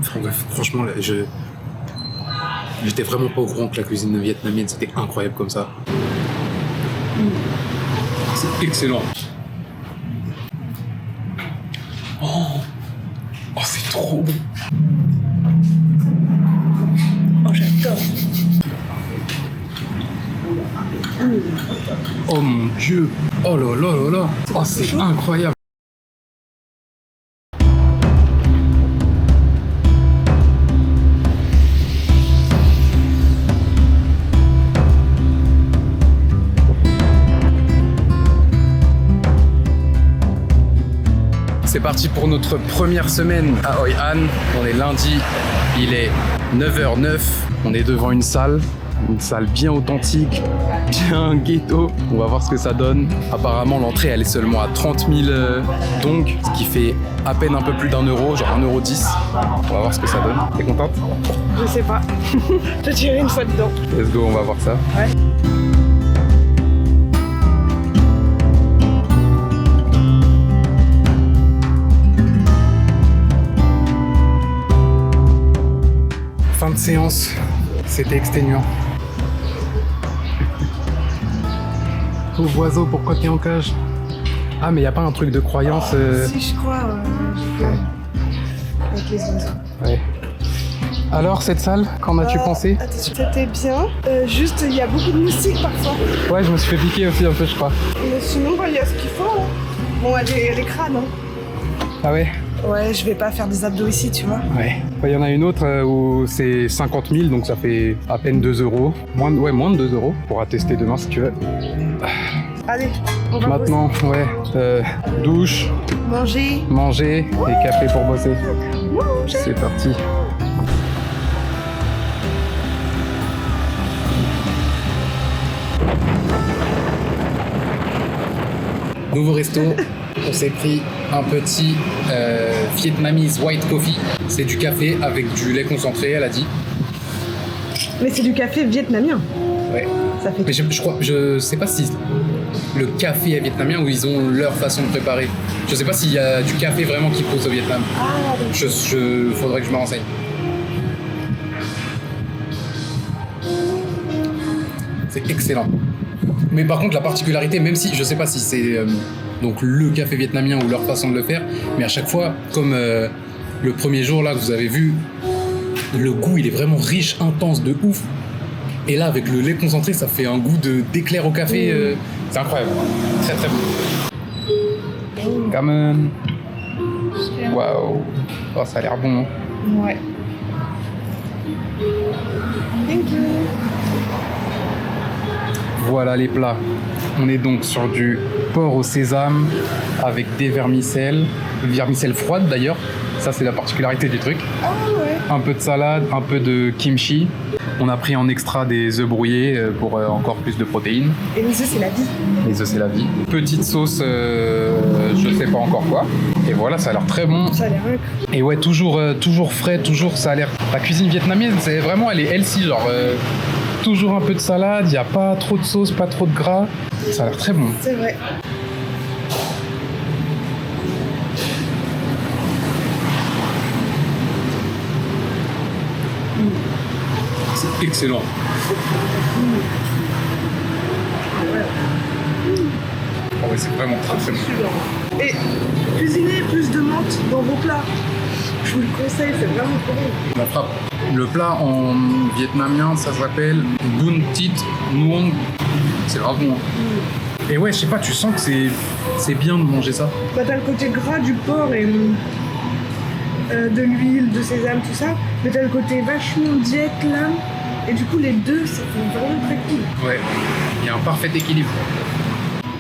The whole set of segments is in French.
Enfin, bref, franchement, là, j'étais vraiment pas au courant que la cuisine vietnamienne c'était incroyable comme ça. C'est excellent. Oh, c'est trop bon. Oh, j'adore. Oh mon Dieu. Oh là là là là. Oh, c'est incroyable. C'est parti pour notre première semaine à Hoi An. On est lundi, il est 9h09. On est devant une salle bien authentique, bien ghetto. On va voir ce que ça donne. Apparemment, l'entrée elle est seulement à 30 000 dong, ce qui fait à peine un peu plus d'1 euro, genre 1,10 €. On va voir ce que ça donne. T'es contente? Je sais pas. Je tirerai une fois dedans. Let's go, on va voir ça. Ouais. Fin de séance, c'était exténuant. Pauvre oiseau, pourquoi t'es en cage? Ah, mais y a pas un truc de croyance Si, je crois. Avec les oiseaux. Ouais. Alors, cette salle, qu'en as-tu pensé? C'était bien. Juste, il y a beaucoup de moustiques parfois. Ouais, je me suis fait piquer aussi un peu, je crois. Mais sinon, il y a ce qu'il faut. Hein. Bon, elle est crâne. Hein. Ah ouais? Ouais, je vais pas faire des abdos ici, tu vois. Ouais. Il y en a une autre où c'est 50 000, donc ça fait à peine 2 €. Moins de 2 €. On pourra tester demain si tu veux. Allez, on va Maintenant, ouais. Douche, bosser. manger et café pour bosser. C'est parti. Nouveau resto, on s'est pris un petit Vietnamese white coffee. C'est du café avec du lait concentré, elle a dit. Mais c'est du café vietnamien. Ouais. Ça fait. Mais je sais pas si le café est vietnamien ou ils ont leur façon de préparer. Je sais pas s'il y a du café vraiment qui pousse au Vietnam. Ah, donc. Faudrait que je me renseigne. C'est excellent. Mais par contre, la particularité, même si je sais pas si c'est donc le café vietnamien ou leur façon de le faire, mais à chaque fois, comme le premier jour là que vous avez vu, le goût il est vraiment riche, intense, de ouf. Et là, avec le lait concentré, ça fait un goût d'éclair au café. C'est incroyable. Très très bon. Come on. Waouh. Oh, ça a l'air bon. Hein. Ouais. Thank you. Voilà les plats. On est donc sur du porc au sésame avec des vermicelles froides d'ailleurs. Ça c'est la particularité du truc. Ah ouais. Un peu de salade, un peu de kimchi. On a pris en extra des œufs brouillés pour encore plus de protéines. Et les œufs, c'est la vie. Les œufs c'est la vie. Petite sauce, je sais pas encore quoi. Et voilà, ça a l'air très bon. Ça a l'air incroyable. Et ouais, toujours frais, toujours ça a l'air. La cuisine vietnamienne, c'est vraiment, elle est healthy, genre. Toujours un peu de salade, il n'y a pas trop de sauce, pas trop de gras. Ça a l'air très bon. C'est vrai. C'est excellent. Oh ouais, c'est vraiment très très bon. Et cuisinez plus de menthe dans vos plats. Je vous le conseille, c'est vraiment trop bon. La frappe. Le plat en vietnamien, ça s'appelle Bun Thit Nuong. C'est grave bon. Et ouais, je sais pas, tu sens que c'est bien de manger ça. Bah t'as le côté gras du porc et de l'huile, de sésame, tout ça. Mais t'as le côté vachement diète là. Et du coup, les deux, c'est vraiment très cool. Ouais, il y a un parfait équilibre.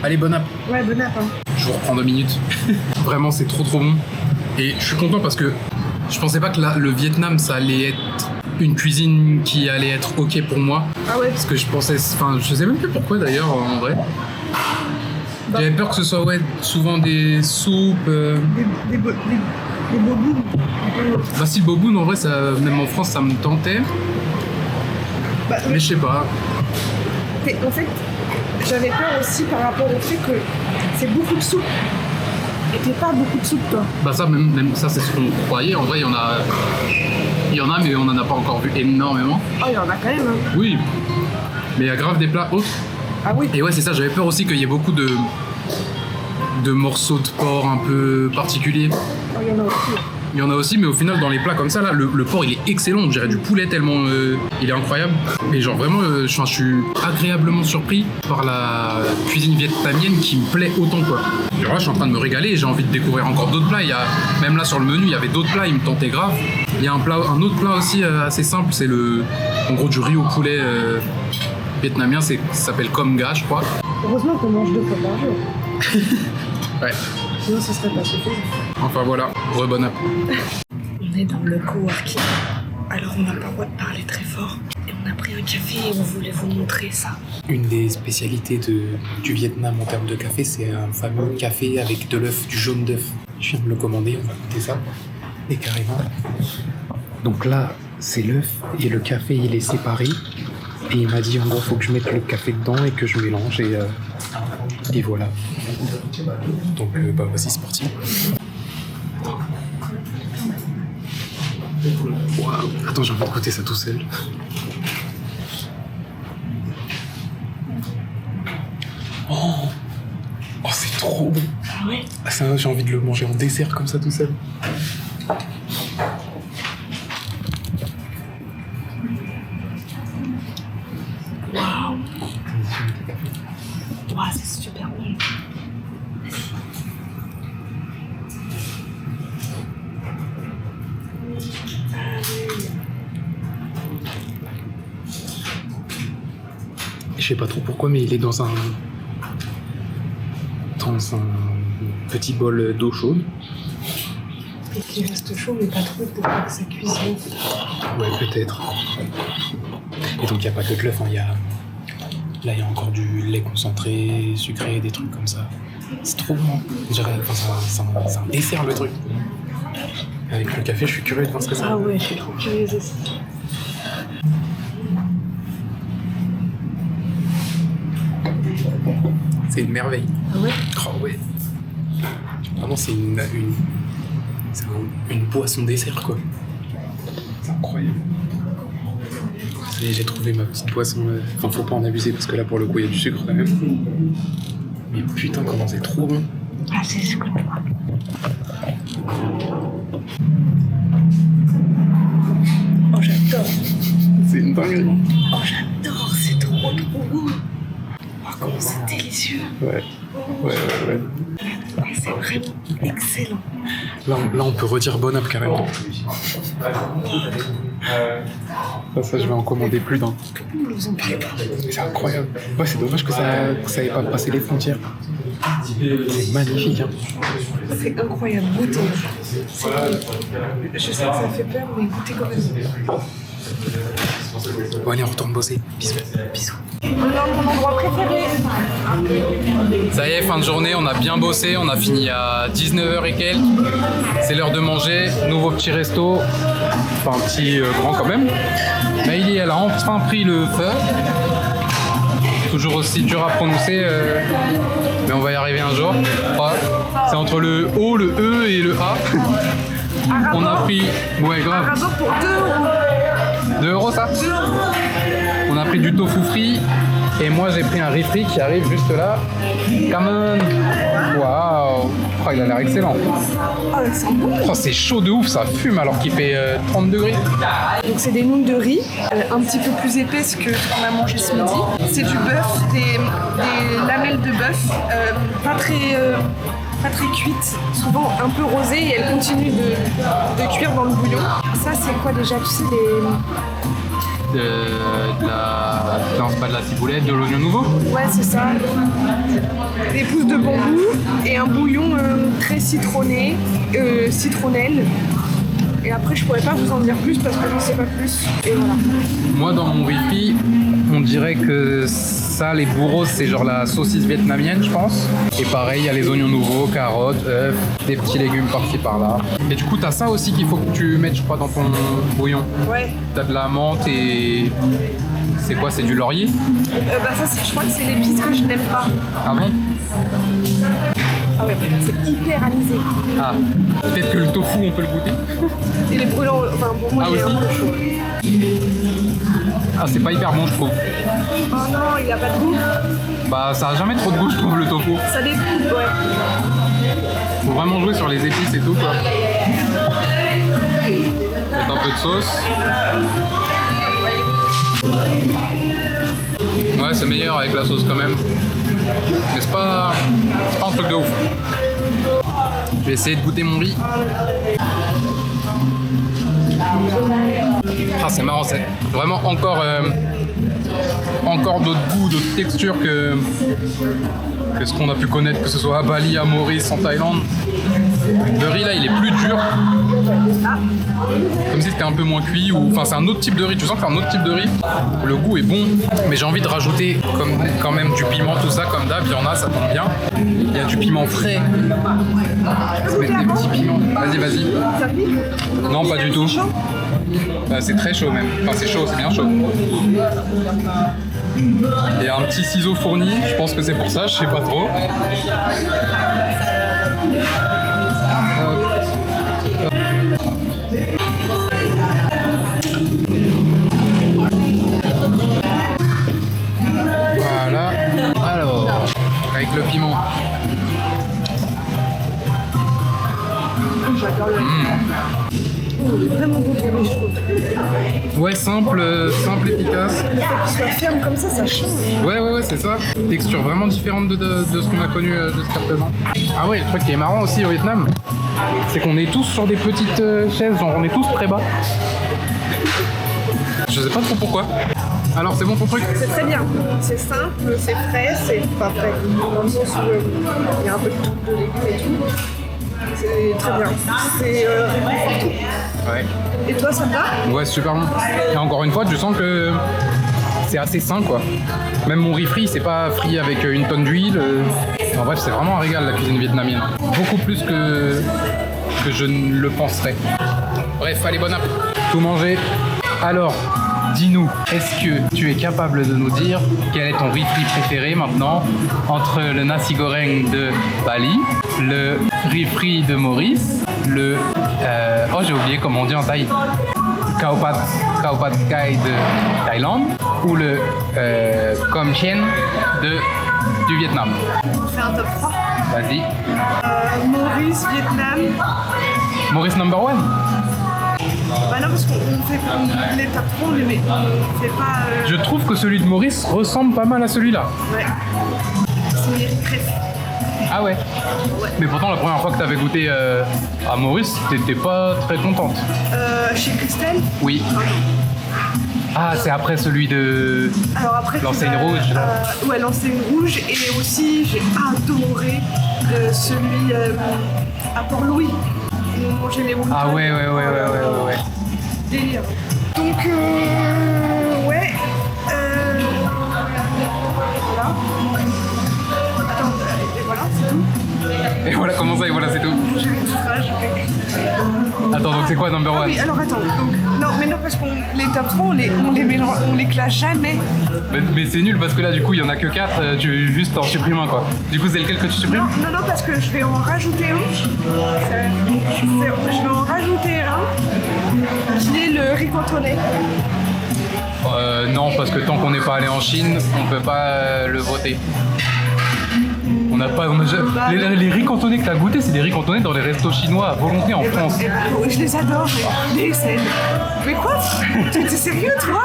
Allez, bon app. Ouais, bon app. Hein. Je vous reprends 2 minutes. Vraiment, c'est trop bon. Et je suis content parce que je pensais pas que le Vietnam, ça allait être une cuisine qui allait être ok pour moi. Ah ouais. Parce que je pensais, enfin, je sais même plus pourquoi d'ailleurs en vrai. Bah. J'avais peur que ce soit souvent des soupes. Des bobounes. Bah si le boboon en vrai, ça, même en France, ça me tentait. Bah, Mais je sais pas. En fait, j'avais peur aussi par rapport au fait que c'est beaucoup de soupe. Et t'es pas beaucoup de soupe, toi. Bah ça, même ça, c'est ce qu'on croyait. En vrai, il y en a Il y en a, mais on n'en a pas encore vu énormément. Oh, il y en a quand même. Hein. Oui, mais il y a grave des plats autres. Ah oui. Et ouais, c'est ça, j'avais peur aussi qu'il y ait beaucoup de morceaux de porc un peu particuliers. Oh, il y en a aussi. Il y en a aussi, mais au final, dans les plats comme ça, là, le porc, il est excellent. On dirait du poulet tellement il est incroyable. Et genre vraiment, je suis agréablement surpris par la cuisine vietnamienne qui me plaît autant, quoi. Et là, je suis en train de me régaler et j'ai envie de découvrir encore d'autres plats. Même là, sur le menu, il y avait d'autres plats, ils me tentaient grave. Il y a un autre plat aussi assez simple, c'est en gros du riz au poulet vietnamien, ça s'appelle com ga, je crois. Heureusement qu'on mange 2 fois par jour. Ouais. Sinon, ce serait pas suffisant. Enfin voilà, bon app. On est dans le coworking. Alors, on n'a pas le droit de parler très fort. Et on a pris un café et on voulait vous montrer ça. Une des spécialités du Vietnam en termes de café, c'est un fameux café avec de l'œuf, du jaune d'œuf. Je viens de le commander, on va goûter ça. Et carrément. Donc là, c'est l'œuf et le café, il est séparé. Et il m'a dit, en gros, faut que je mette le café dedans et que je mélange. Et voilà. Donc, vas-y, c'est parti. Wow. Attends, j'ai envie de goûter ça tout seul. Oh, c'est trop bon. Ah ouais? Ça, j'ai envie de le manger en dessert comme ça tout seul. Waouh! Waouh, c'est super bon. Je sais pas trop pourquoi, mais il est dans un petit bol d'eau chaude. Et qui reste chaud, mais pas trop pour pas que ça cuise vite. Ouais, peut-être. Et donc il n'y a pas que de l'œuf, hein. Là il y a encore du lait concentré, sucré, des trucs comme ça. C'est trop bon. On dirait, c'est un dessert le truc. Avec le café, je suis curieux de voir ce que ça. Ah ouais, je suis trop curieuse aussi. C'est une merveille. Ah ouais? Oh ouais. Vraiment, c'est une boisson dessert, quoi. C'est incroyable. J'ai trouvé ma petite boisson. Enfin, faut pas en abuser parce que là, pour le coup, il y a du sucre quand même. Mais putain, comment c'est trop bon. Ah, c'est ce que Oh, j'adore. C'est une dinguerie. Oh, j'adore. C'est trop bon. Oh, comment c'est délicieux. Ouais. C'est vraiment excellent. Là, on peut redire bon app carrément. Ça, je vais en commander plus d'un. Comment vous en parlez pas? C'est incroyable. Ouais, c'est dommage que ça ait pas passé les frontières. C'est magnifique, hein. C'est incroyable, goûtez. Je sais que ça fait peur, mais goûtez quand même. Bon, allez, on retourne bosser. Bisous. Mon endroit préféré. Ça y est, fin de journée, on a bien bossé, on a fini à 19h et quelques. C'est l'heure de manger, nouveau petit resto, enfin petit grand quand même. Maïli, elle a enfin pris le feu. Toujours aussi dur à prononcer, mais on va y arriver un jour. Ouais. C'est entre le O, le E et le A. On a pris, ouais grave. Un rapport pour 2 €. 2 € ça? 2 €. On a pris du tofu frit et moi j'ai pris un riz frit qui arrive juste là. Come on! Waouh! Oh, il a l'air excellent. Oh, ça sent bon. Oh, c'est chaud de ouf, ça fume alors qu'il fait 30 degrés. Donc c'est des nouilles de riz, un petit peu plus épaisses que ce qu'on a mangé ce midi. C'est du bœuf, des lamelles de bœuf, pas très cuites, souvent un peu rosées et elles continuent de cuire dans le bouillon. Ça c'est quoi déjà? Tu sais Non, c'est pas de la ciboulette, de l'oignon nouveau. Ouais, c'est ça. Des pousses de bambou et un bouillon très citronné, citronnelle. Et après, je pourrais pas vous en dire plus parce que j'en sais pas plus. Et voilà. Moi, dans mon wifi, on dirait que ça, les bourreaux, c'est genre la saucisse vietnamienne, je pense. Et pareil, il y a les oignons nouveaux, carottes, œufs, des petits légumes par-ci par-là. Et du coup, t'as ça aussi qu'il faut que tu mettes, je crois, dans ton bouillon. Ouais. T'as de la menthe et... C'est quoi? C'est du laurier? Ça, je crois que c'est l'épice que je n'aime pas. Ah bon? Ah ouais, c'est hyper anisé. Ah, peut-être que le tofu, on peut le goûter. Et les brûlants, enfin bon, moi j'ai un peu chaud. Ah, c'est pas hyper bon, je trouve. Oh non, il a pas de goût. Bah, ça a jamais trop de goût, je trouve, le tofu. Ça dégoûte, ouais. Faut vraiment jouer sur les épices et tout, quoi. Mettre un peu de sauce. Ouais, c'est meilleur avec la sauce quand même. Mais c'est pas un truc de ouf. Je vais essayer de goûter mon riz. Ah, c'est marrant, c'est vraiment encore d'autres goûts, d'autres textures que ce qu'on a pu connaître, que ce soit à Bali, à Maurice, en Thaïlande. Le riz là, il est plus dur. Comme si c'était un peu moins cuit. Enfin, c'est un autre type de riz. Tu sens que c'est un autre type de riz. Le goût est bon, mais j'ai envie de rajouter quand même du piment, tout ça, comme d'hab. Il y en a, ça tombe bien. Il y a du piment frais. On va mettre des petits piments. Vas-y. Ça pique? Non, pas du tout. C'est très chaud même. Enfin, c'est chaud, c'est bien chaud. Il y a un petit ciseau fourni, je pense que c'est pour ça, je sais pas trop. Voilà. Alors, avec le piment. J'adore le vraiment bon pour les cheveux. Ouais, simple, efficace. Le fait qu'il soit ferme comme ça change. Ouais, c'est ça. Texture vraiment différente de ce qu'on a connu jusqu'à présent. Ah ouais, le truc qui est marrant aussi au Vietnam, c'est qu'on est tous sur des petites chaises, genre on est tous très bas. Je sais pas trop pourquoi. Alors, c'est bon ton truc? C'est très bien. C'est simple, c'est frais, c'est pas frais. Dans le sens où il y a un peu de tout, de légumes et tout. C'est très bien. C'est réconfortant. Ouais. Et toi, ça te va? Ouais, super bon. Et encore une fois, tu sens que c'est assez sain, quoi. Même mon riz frit, c'est pas frit avec une tonne d'huile. En bref, c'est vraiment un régal, la cuisine vietnamienne. Beaucoup plus que je ne le penserais. Bref, allez, bon appétit. Tout manger. Alors, dis-nous, est-ce que tu es capable de nous dire quel est ton riz frit préféré maintenant entre le nasi goreng de Bali, le riz frit de Maurice, le... oh, j'ai oublié comment on dit en thaï. Khao Pad Khai de Thaïlande ou le Com Chien du Vietnam. On fait un top 3. Vas-y. Maurice, Vietnam. Maurice number one. Bah non, parce qu'on fait les top 3, mais on fait pas... Je trouve que celui de Maurice ressemble pas mal à celui-là. Ouais. C'est mes riz préférés. Ah ouais. Mais pourtant, la première fois que tu avais goûté à Maurice, t'étais pas très contente. Chez Christelle? Oui. Ah, c'est après celui de l'enseigne rouge. Ouais, l'enseigne rouge. Et aussi, j'ai adoré celui à Port-Louis. Où on mangeait les wontons. Ah ouais. Délire. Donc, ouais. Voilà. Attends, et voilà, c'est tout. Et voilà, comment ça, et voilà, c'est tout. J'ai une phrase. Attends, donc c'est quoi number one? Oui, alors attends. Donc, non, parce qu'on les top 3, on les mélange, on les classe jamais. Mais c'est nul parce que là, du coup, il y en a que 4, tu juste en supprimes un, quoi. Du coup, c'est lequel que tu supprimes? Non, parce que je vais en rajouter un. Je vais en rajouter un qui est le riz cantonais. Non, parce que tant qu'on n'est pas allé en Chine, on peut pas le voter. Les riz cantonais que tu as goûté, c'est des riz cantonais dans les restos chinois à volonté en France. Je les adore, mais mais quoi? T'es sérieux, toi?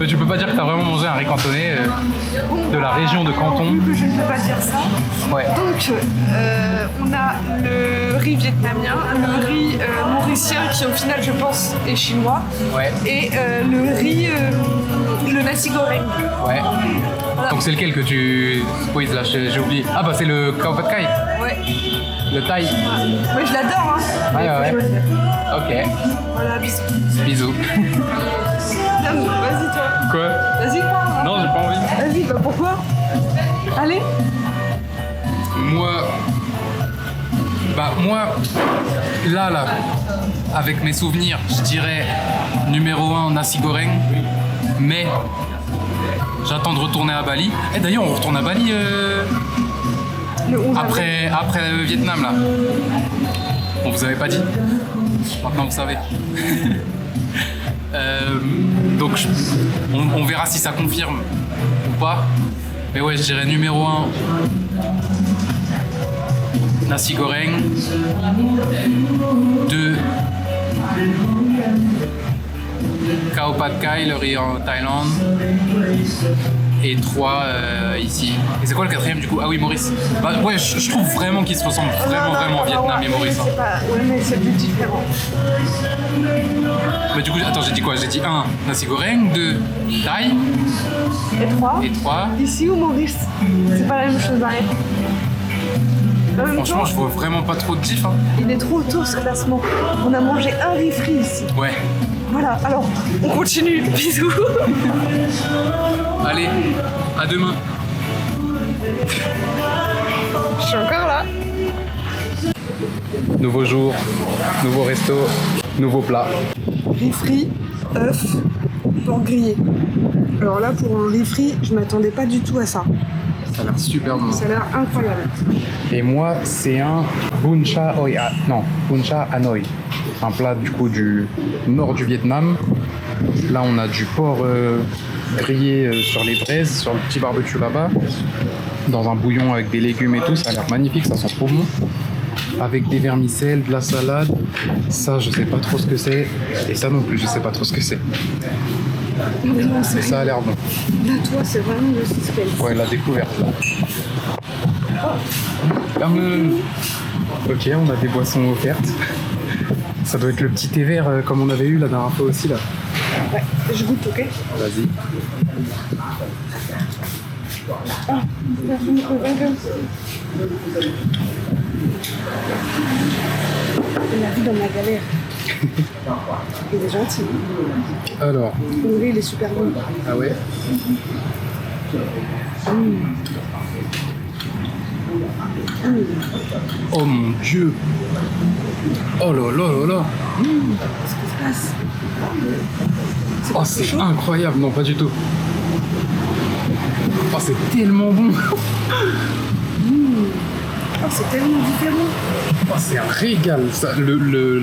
Mais tu peux pas dire que tu as vraiment mangé un riz cantonais de la région de Canton. Que je ne peux pas dire ça. Ouais. Donc, on a le riz vietnamien, le riz mauricien qui au final, je pense, est chinois. Ouais. Et le riz, le nasi goreng. Ouais. Voilà. Donc c'est lequel que tu squeezes là? J'ai oublié. Ah bah c'est le Khao Pad Khai. Ouais. Le thaï. Ouais, je l'adore, hein. Ouais. Ok. Voilà, bisous. Bisous. Vas-y, toi. Quoi? Vas-y, parle. Non, j'ai pas envie. Vas-y, bah pourquoi? Allez. Moi, là, avec mes souvenirs, je dirais numéro 1 nasi goreng, mais j'attends de retourner à Bali. Et d'ailleurs, on retourne à Bali Le 11 avril. Après le Vietnam, là. On vous avait pas dit. Maintenant, vous savez. Donc, on verra si ça confirme ou pas. Mais ouais, je dirais numéro 1. Nasi goreng. 2. Khao Pad Thai, le riz en Thaïlande. Et 3 ici. Et c'est quoi le 4e du coup? Ah oui, Maurice. Bah, ouais, je trouve vraiment qu'ils se ressemblent vraiment Vietnam et Maurice. C'est pas... Ouais, mais c'est plus différent. Mais du coup, attends, j'ai dit quoi? J'ai dit 1 nasi goreng, 2 Thaï Et 3. et 3. Ici ou Maurice? C'est pas la même chose, pareil. Franchement, je vois vraiment pas trop de diff. Hein. Il est trop tôt ce classement. On a mangé un riz frit ici. Ouais. Voilà, alors on continue. Bisous. Allez, à demain. Je suis encore là. Nouveau jour, nouveau resto, nouveau plat. Riz frit, œuf, porc grillé. Alors là, pour un riz frit, je m'attendais pas du tout à ça. Ça a l'air super bon. Ça a l'air incroyable. Et moi, c'est un bun cha hanoi. Un plat du coup du nord du Vietnam. Là, on a du porc grillé sur les braises, sur le petit barbecue là-bas, dans un bouillon avec des légumes et tout. Ça a l'air magnifique, ça sent trop bon. Avec des vermicelles, de la salade. Ça, je sais pas trop ce que c'est. Et ça non plus, je sais pas trop ce que c'est. Mais non, c'est Mais ça a l'air bon. là, toi, c'est vraiment le suspense. Ouais, la découverte là. Ok, on a des boissons offertes. Ça doit être le petit thé vert comme on avait eu la dernière fois aussi là. Ouais, je goûte, ok? Vas-y. Ah, il a vu dans ma galère. Il est gentil. Alors. Le riz, il est super bon. Ah ouais. Oh mon dieu. Oh là là là là. Qu'est-ce qui se passe? Oh c'est incroyable. Non pas du tout. Oh c'est tellement bon. Oh, c'est tellement différent. Oh, c'est un régal. Ça, le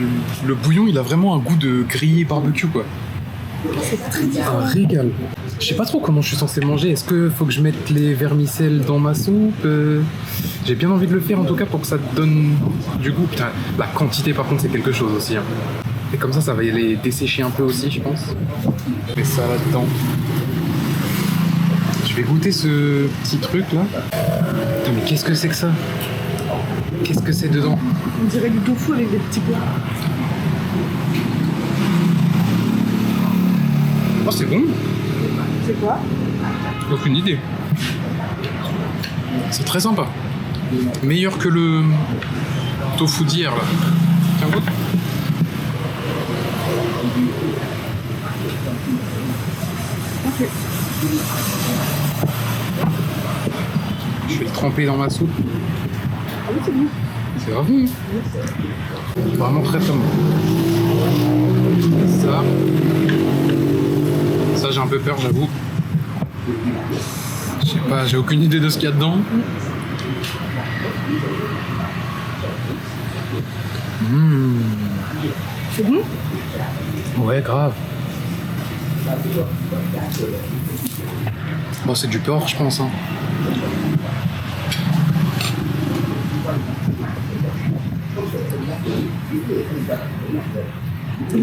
bouillon il a vraiment un goût de grillé barbecue quoi. C'est très différent. Un régal. Je sais pas trop comment je suis censé manger. Est-ce que faut que je mette les vermicelles dans ma soupe? J'ai bien envie de le faire en tout cas pour que ça donne du goût. Putain, la quantité par contre c'est quelque chose aussi. Hein. Et comme ça va les dessécher un peu aussi je pense. Je mets ça là-dedans. Je vais goûter ce petit truc là. Putain mais qu'est-ce que c'est que ça? Qu'est-ce que c'est dedans? On dirait du tofu avec des petits pois. Oh c'est bon. C'est quoi? Aucune idée. C'est très sympa. Meilleur que le tofu d'hier là. Tiens, goûte. Ok. Je vais le tremper dans ma soupe. Ah oui, c'est bon. C'est grave bon. Vraiment très très bon. Ça j'ai un peu peur j'avoue. Je sais pas, j'ai aucune idée de ce qu'il y a dedans. C'est bon? Ouais, grave. Bon, c'est du porc, je pense. Hein.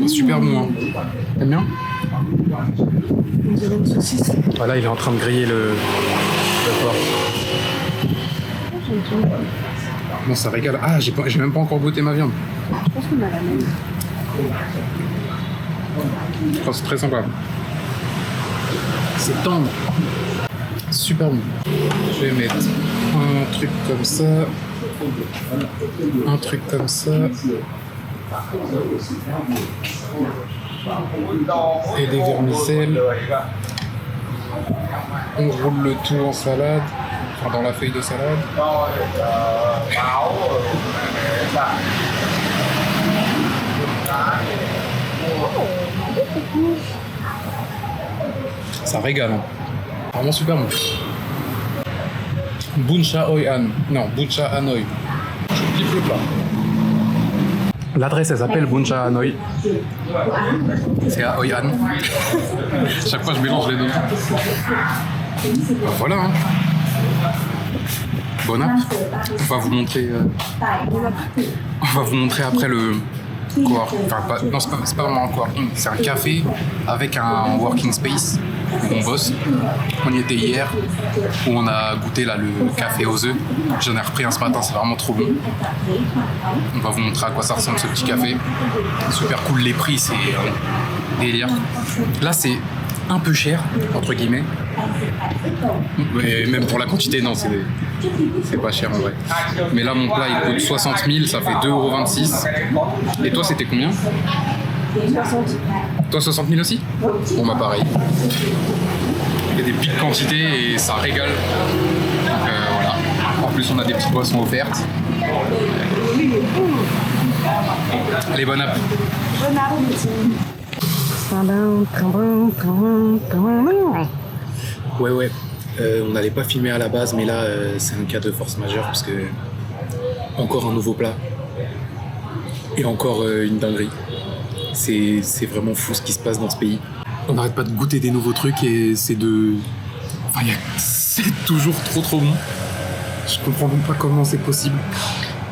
Super bon. Hein. T'aimes bien? On dirait une saucisse. Voilà, il est en train de griller le porc. Bon, ça régale. Ah, j'ai même pas encore goûté ma viande. Je pense qu'on a la même. Oh, c'est très sympa. C'est tendre. Super bon. Je vais mettre un truc comme ça. Un truc comme ça. Et des vermicelles. On roule le tout en salade. Enfin, dans la feuille de salade. Ça régale. Hein. Vraiment super bon. Bun Cha Hoi An. Non, Bun Cha Hanoi. Je kiffe le plat. L'adresse, elle s'appelle Bun Cha Hanoi. C'est à Hoi An. Chaque fois, je mélange les deux. Voilà. Hein. Bon app. On va vous montrer. On va vous montrer après le coworking. Enfin, non, c'est pas vraiment un coworking. C'est un café avec un working space où on bosse. On y était hier, où on a goûté là le café aux œufs. J'en ai repris un ce matin, c'est vraiment trop bon. On va vous montrer à quoi ça ressemble ce petit café. Super cool, les prix, c'est délire. Là, c'est un peu cher, entre guillemets. Mais même pour la quantité, non, c'est pas cher en vrai. Mais là, mon plat, il coûte 60 000, ça fait 2,26 €. Et toi, c'était combien ? 60. Toi, 60 000 aussi ? Bon, bah pareil. Il y a des petites quantités et ça régale. Donc voilà. En plus, on a des petites boissons offertes. Allez, bonne app. Bon appétit. Ouais. On n'allait pas filmer à la base, mais là, c'est un cas de force majeure parce que encore un nouveau plat et encore une dinguerie. C'est vraiment fou ce qui se passe dans ce pays. On n'arrête pas de goûter des nouveaux trucs et c'est toujours trop bon. Je comprends même pas comment c'est possible.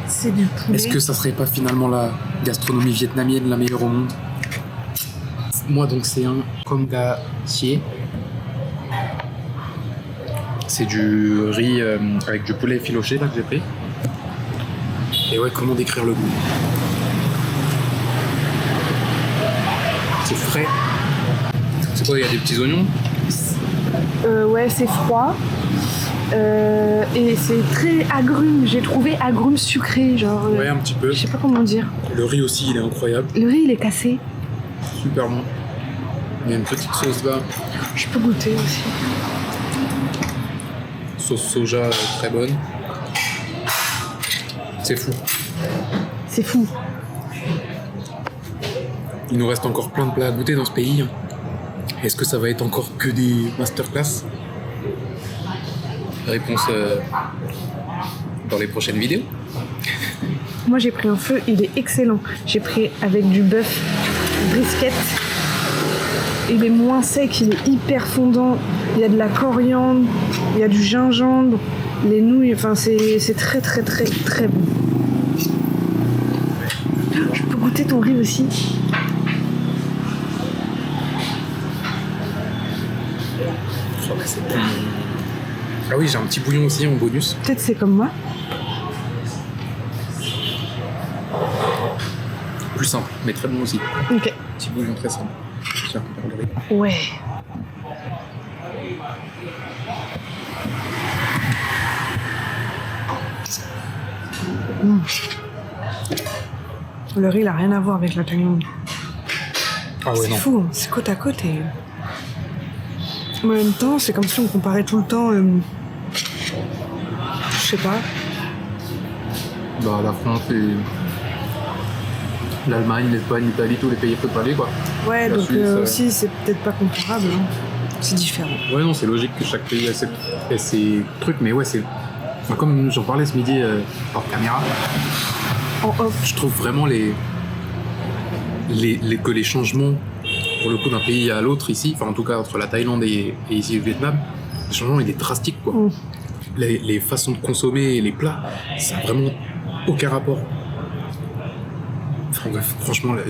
C'est du poulet. Est-ce que ça serait pas finalement la gastronomie vietnamienne la meilleure au monde ? Moi donc c'est un com ga chier. C'est du riz avec du poulet effiloché là que j'ai pris. Et ouais, comment décrire le goût ? C'est frais. C'est quoi, il y a des petits oignons ? Ouais, c'est froid. Et c'est très agrume. J'ai trouvé agrume sucré, genre. Ouais, un petit peu. Je sais pas comment dire. Le riz aussi, il est incroyable. Le riz, il est cassé. Super bon. Il y a une petite sauce là. Je peux goûter aussi. Sauce soja très bonne. C'est fou. C'est fou. Il nous reste encore plein de plats à goûter dans ce pays. Est-ce que ça va être encore que des masterclass ? Réponse dans les prochaines vidéos. Moi, j'ai pris un feu, il est excellent. J'ai pris avec du bœuf brisket. Il est moins sec, il est hyper fondant. Il y a de la coriandre, il y a du gingembre, les nouilles. Enfin, c'est très bon. Je peux goûter ton riz aussi. Je crois que c'est bon. Ah oui, j'ai un petit bouillon aussi en bonus. Peut-être c'est comme moi. Plus simple, mais très bon aussi. Ok. Petit bouillon très simple. Tiens, regarde le riz. Ouais. Le riz, il a rien à voir avec la cagnotte. Ah ouais, C'est non. fou, hein. C'est côte à côte et... En même temps, c'est comme si on comparait tout le temps... Je sais pas. Bah, la France et l'Allemagne, l'Espagne, l'Italie, tous les pays frontaliers, quoi. Ouais, La donc Suisse, aussi, c'est peut-être pas comparable. Hein. C'est différent. Ouais, non, c'est logique que chaque pays ait ses trucs, mais ouais, c'est... Enfin, comme j'en parlais ce midi hors caméra, En off. je trouve vraiment que les changements, pour le coup, d'un pays à l'autre ici, enfin en tout cas entre la Thaïlande et ici le Vietnam, le changement il est drastique, quoi. Les façons de consommer les plats, ça n'a vraiment aucun rapport. Enfin bref, franchement, là,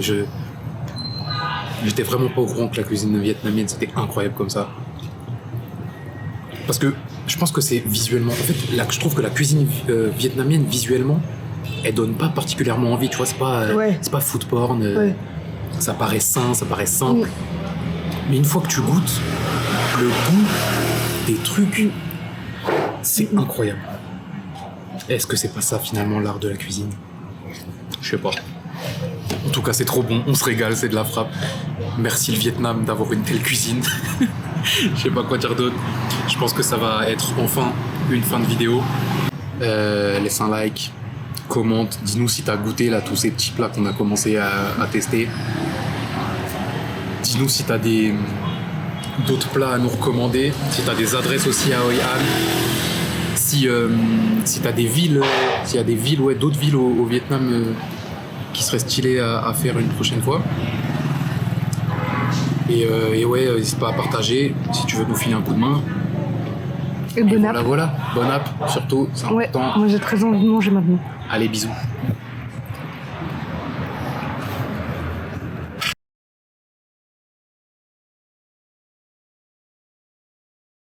j'étais vraiment pas au courant que la cuisine vietnamienne c'était incroyable comme ça. Parce que je pense que c'est visuellement. En fait, là, je trouve que la cuisine vietnamienne, visuellement, elle donne pas particulièrement envie. Tu vois, c'est pas food porn. Ouais. Ça paraît sain, ça paraît simple. Mais une fois que tu goûtes, le goût des trucs, c'est incroyable. Est-ce que c'est pas ça finalement l'art de la cuisine ? Je sais pas. En tout cas, c'est trop bon. On se régale, c'est de la frappe. Merci le Vietnam d'avoir une telle cuisine. Je sais pas quoi dire d'autre. Je pense que ça va être enfin une fin de vidéo. Laisse un like, commente, dis-nous si t'as goûté là tous ces petits plats qu'on a commencé à tester. Dis-nous si t'as d'autres plats à nous recommander, si t'as des adresses aussi à Hoi An. si t'as des villes, s'il y a des villes, ouais, d'autres villes au Vietnam qui seraient stylées à faire une prochaine fois. Et ouais, n'hésite pas à partager si tu veux nous filer un coup de main. Et bon app. Voilà, bon app surtout, c'est Ouais, important. moi j'ai très envie de manger maintenant. Allez, bisous.